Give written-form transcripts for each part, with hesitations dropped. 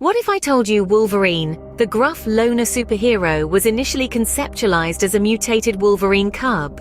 What if I told you Wolverine, the gruff loner superhero, was initially conceptualized as a mutated Wolverine cub?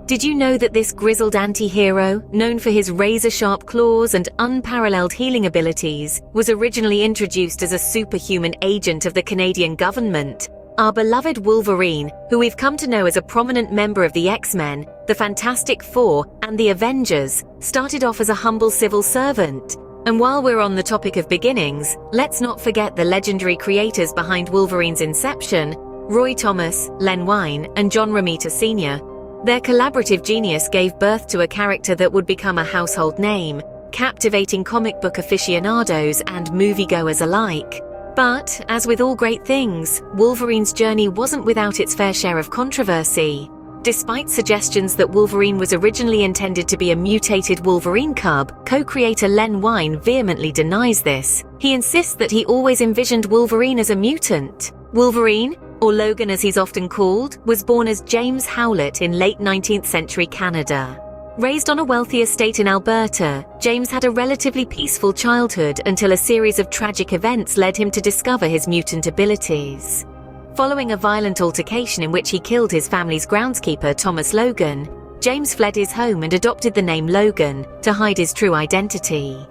Did you know that this grizzled anti-hero, known for his razor-sharp claws and unparalleled healing abilities, was originally introduced as a superhuman agent of the Canadian government? Our beloved Wolverine, who we've come to know as a prominent member of the X-Men, the Fantastic Four, and the Avengers, started off as a humble civil servant. And while we're on the topic of beginnings, let's not forget the legendary creators behind Wolverine's inception, Roy Thomas, Len Wein, and John Romita Sr. Their collaborative genius gave birth to a character that would become a household name, captivating comic book aficionados and moviegoers alike. But, as with all great things, Wolverine's journey wasn't without its fair share of controversy. Despite suggestions that Wolverine was originally intended to be a mutated Wolverine cub, co-creator Len Wein vehemently denies this. He insists that he always envisioned Wolverine as a mutant. Wolverine, or Logan as he's often called, was born as James Howlett in late 19th century Canada. Raised on a wealthy estate in Alberta, James had a relatively peaceful childhood until a series of tragic events led him to discover his mutant abilities. Following a violent altercation in which he killed his family's groundskeeper Thomas Logan, James fled his home and adopted the name Logan to hide his true identity.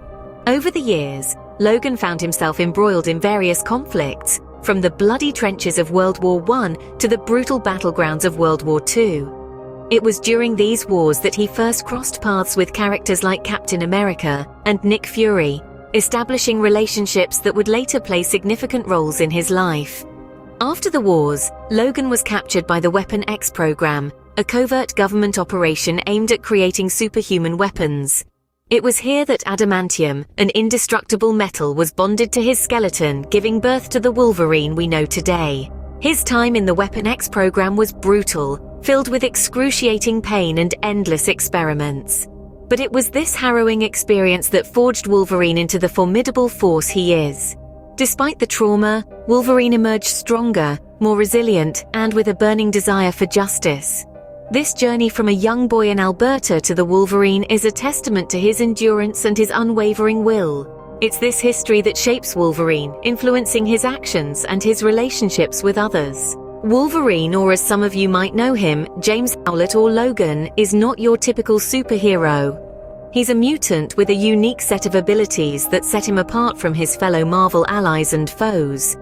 Over the years, Logan found himself embroiled in various conflicts, from the bloody trenches of World War I to the brutal battlegrounds of World War II. It was during these wars that he first crossed paths with characters like Captain America and Nick Fury, establishing relationships that would later play significant roles in his life. After the wars, Logan was captured by the Weapon X program, a covert government operation aimed at creating superhuman weapons. It was here that adamantium, an indestructible metal, was bonded to his skeleton, giving birth to the Wolverine we know today. His time in the Weapon X program was brutal, filled with excruciating pain and endless experiments. But it was this harrowing experience that forged Wolverine into the formidable force he is. Despite the trauma, Wolverine emerged stronger, more resilient, and with a burning desire for justice. This journey from a young boy in Alberta to the Wolverine is a testament to his endurance and his unwavering will. It's this history that shapes Wolverine, influencing his actions and his relationships with others. Wolverine, or as some of you might know him, James Howlett or Logan, is not your typical superhero. He's a mutant with a unique set of abilities that set him apart from his fellow Marvel allies and foes.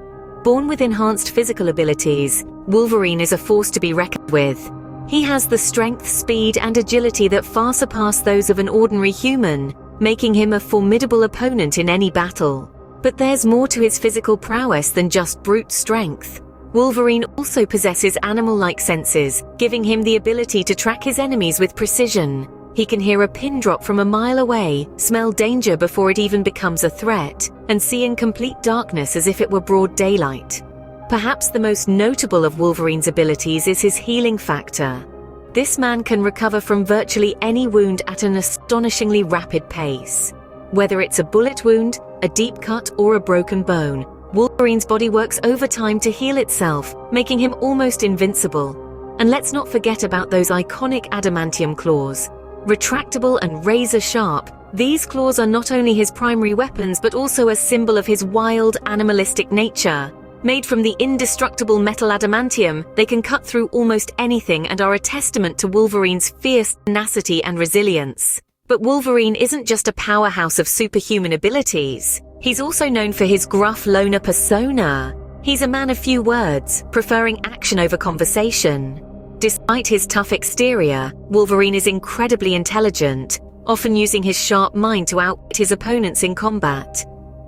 Born with enhanced physical abilities, Wolverine is a force to be reckoned with. He has the strength, speed, and agility that far surpass those of an ordinary human, making him a formidable opponent in any battle. But there's more to his physical prowess than just brute strength. Wolverine also possesses animal-like senses, giving him the ability to track his enemies with precision. He can hear a pin drop from a mile away, smell danger before it even becomes a threat, and see in complete darkness as if it were broad daylight. Perhaps the most notable of Wolverine's abilities is his healing factor. This man can recover from virtually any wound at an astonishingly rapid pace. Whether it's a bullet wound, a deep cut, or a broken bone, Wolverine's body works overtime to heal itself, making him almost invincible. And let's not forget about those iconic adamantium claws. Retractable and razor-sharp, these claws are not only his primary weapons but also a symbol of his wild, animalistic nature. Made from the indestructible metal adamantium, they can cut through almost anything and are a testament to Wolverine's fierce tenacity and resilience. But Wolverine isn't just a powerhouse of superhuman abilities. He's also known for his gruff loner persona. He's a man of few words, preferring action over conversation. Despite his tough exterior, Wolverine is incredibly intelligent, often using his sharp mind to outwit his opponents in combat.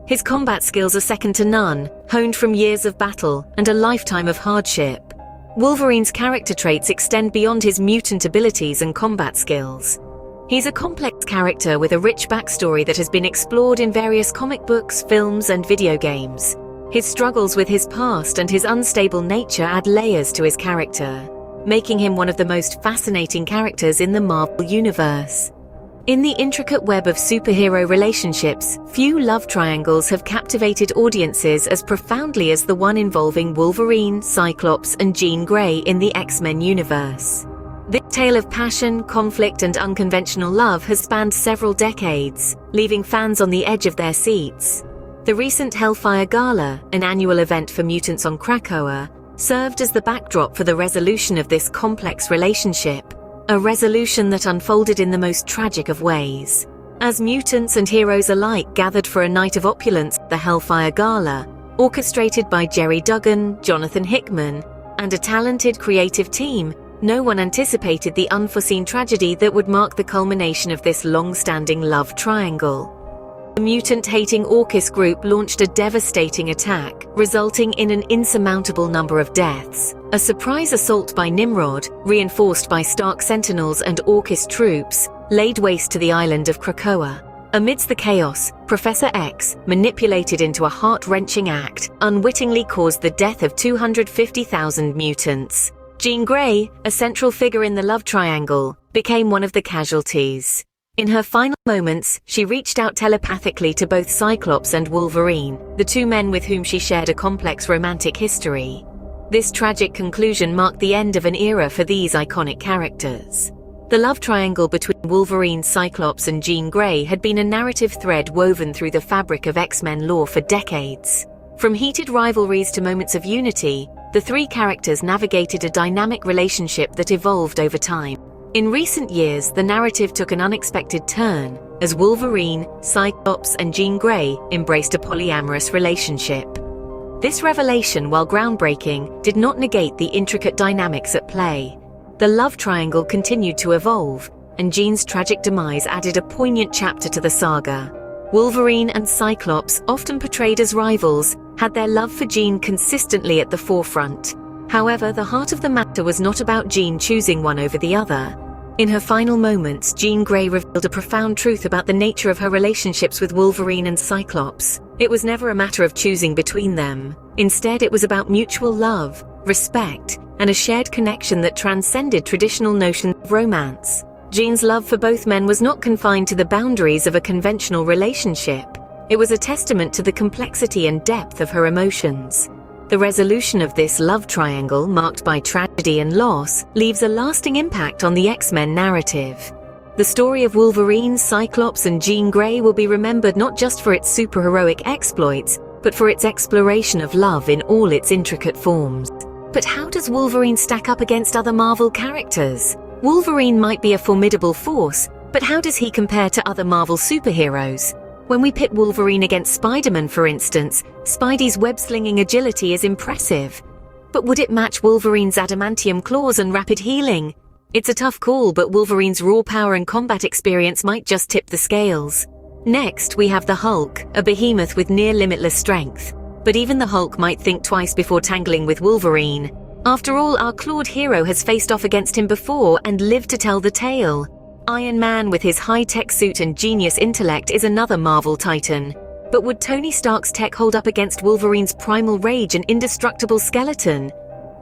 His combat skills are second to none, honed from years of battle and a lifetime of hardship. Wolverine's character traits extend beyond his mutant abilities and combat skills. He's a complex character with a rich backstory that has been explored in various comic books, films, and video games. His struggles with his past and his unstable nature add layers to his character, making him one of the most fascinating characters in the Marvel Universe. In the intricate web of superhero relationships, few love triangles have captivated audiences as profoundly as the one involving Wolverine, Cyclops, and Jean Grey in the X-Men universe. This tale of passion, conflict, and unconventional love has spanned several decades, leaving fans on the edge of their seats. The recent Hellfire Gala, an annual event for mutants on Krakoa, served as the backdrop for the resolution of this complex relationship, a resolution that unfolded in the most tragic of ways. As mutants and heroes alike gathered for a night of opulence at the Hellfire Gala, orchestrated by Jerry Duggan, Jonathan Hickman, and a talented creative team, no one anticipated the unforeseen tragedy that would mark the culmination of this long-standing love triangle. The mutant-hating Orcus group launched a devastating attack, resulting in an insurmountable number of deaths. A surprise assault by Nimrod, reinforced by Stark Sentinels and Orcus troops, laid waste to the island of Krakoa. Amidst the chaos, Professor X, manipulated into a heart-wrenching act, unwittingly caused the death of 250,000 mutants. Jean Grey, a central figure in the love triangle, became one of the casualties. In her final moments, she reached out telepathically to both Cyclops and Wolverine, the two men with whom she shared a complex romantic history. This tragic conclusion marked the end of an era for these iconic characters. The love triangle between Wolverine, Cyclops, and Jean Grey had been a narrative thread woven through the fabric of X-Men lore for decades. From heated rivalries to moments of unity, the three characters navigated a dynamic relationship that evolved over time. In recent years, the narrative took an unexpected turn, as Wolverine, Cyclops, and Jean Grey embraced a polyamorous relationship. This revelation, while groundbreaking, did not negate the intricate dynamics at play. The love triangle continued to evolve, and Jean's tragic demise added a poignant chapter to the saga. Wolverine and Cyclops, often portrayed as rivals, had their love for Jean consistently at the forefront. However, the heart of the matter was not about Jean choosing one over the other. In her final moments, Jean Grey revealed a profound truth about the nature of her relationships with Wolverine and Cyclops. It was never a matter of choosing between them. Instead, it was about mutual love, respect, and a shared connection that transcended traditional notions of romance. Jean's love for both men was not confined to the boundaries of a conventional relationship. It was a testament to the complexity and depth of her emotions. The resolution of this love triangle, marked by tragedy and loss, leaves a lasting impact on the X-Men narrative. The story of Wolverine, Cyclops, and Jean Grey will be remembered not just for its superheroic exploits, but for its exploration of love in all its intricate forms. But how does Wolverine stack up against other Marvel characters? Wolverine might be a formidable force, but how does he compare to other Marvel superheroes? When we pit Wolverine against Spider-Man, for instance, Spidey's web-slinging agility is impressive. But would it match Wolverine's adamantium claws and rapid healing? It's a tough call, but Wolverine's raw power and combat experience might just tip the scales. Next, we have the Hulk, a behemoth with near-limitless strength. But even the Hulk might think twice before tangling with Wolverine. After all, our clawed hero has faced off against him before and lived to tell the tale. Iron Man, with his high-tech suit and genius intellect, is another Marvel titan. But would Tony Stark's tech hold up against Wolverine's primal rage and indestructible skeleton?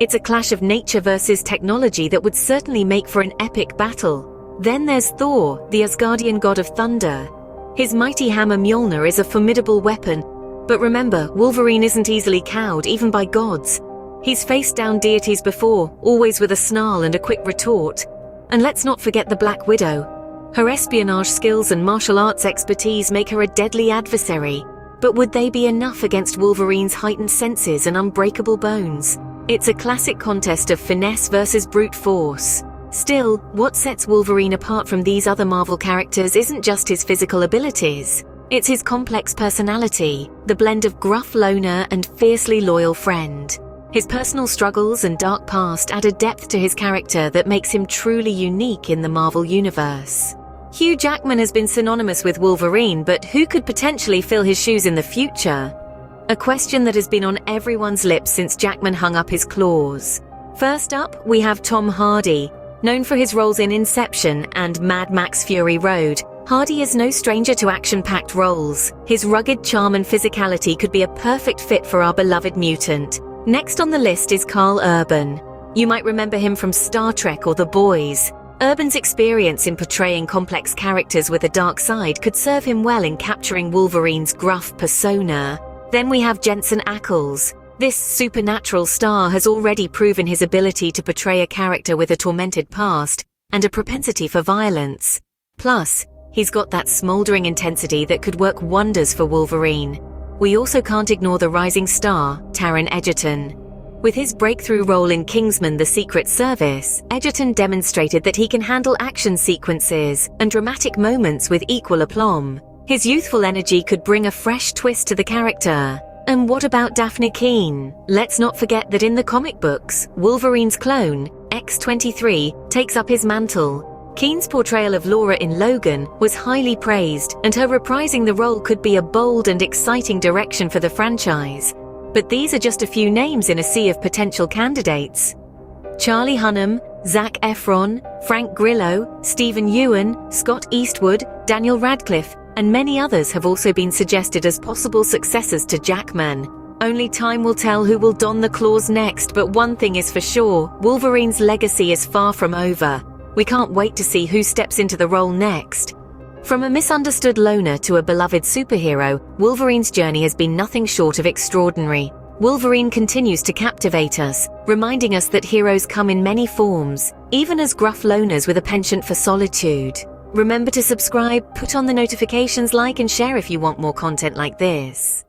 It's a clash of nature versus technology that would certainly make for an epic battle. Then there's Thor, the Asgardian god of thunder. His mighty hammer Mjolnir is a formidable weapon. But remember, Wolverine isn't easily cowed, even by gods. He's faced down deities before, always with a snarl and a quick retort. And let's not forget the Black Widow. Her espionage skills and martial arts expertise make her a deadly adversary. But would they be enough against Wolverine's heightened senses and unbreakable bones? It's a classic contest of finesse versus brute force. Still, what sets Wolverine apart from these other Marvel characters isn't just his physical abilities. It's his complex personality, the blend of gruff loner and fiercely loyal friend. His personal struggles and dark past add a depth to his character that makes him truly unique in the Marvel Universe. Hugh Jackman has been synonymous with Wolverine, but who could potentially fill his shoes in the future? A question that has been on everyone's lips since Jackman hung up his claws. First up, we have Tom Hardy. Known for his roles in Inception and Mad Max Fury Road, Hardy is no stranger to action-packed roles. His rugged charm and physicality could be a perfect fit for our beloved mutant. Next on the list is Karl Urban. You might remember him from Star Trek or The Boys. Urban's experience in portraying complex characters with a dark side could serve him well in capturing Wolverine's gruff persona. Then we have Jensen Ackles. This supernatural star has already proven his ability to portray a character with a tormented past and a propensity for violence. Plus, he's got that smoldering intensity that could work wonders for Wolverine. we also can't ignore the rising star, Taron Egerton. With his breakthrough role in Kingsman: The Secret Service, Egerton demonstrated that he can handle action sequences and dramatic moments with equal aplomb. His youthful energy could bring a fresh twist to the character. And what about Daphne Keane? Let's not forget that in the comic books, Wolverine's clone, X-23, takes up his mantle. Keane's portrayal of Laura in Logan was highly praised, and her reprising the role could be a bold and exciting direction for the franchise. But these are just a few names in a sea of potential candidates. Charlie Hunnam, Zac Efron, Frank Grillo, Stephen Ewan, Scott Eastwood, Daniel Radcliffe, and many others have also been suggested as possible successors to Jackman. Only time will tell who will don the claws next, but one thing is for sure, Wolverine's legacy is far from over. We can't wait to see who steps into the role next. From a misunderstood loner to a beloved superhero, Wolverine's journey has been nothing short of extraordinary. Wolverine continues to captivate us, reminding us that heroes come in many forms, even as gruff loners with a penchant for solitude. Remember to subscribe, put on the notifications, like and share if you want more content like this.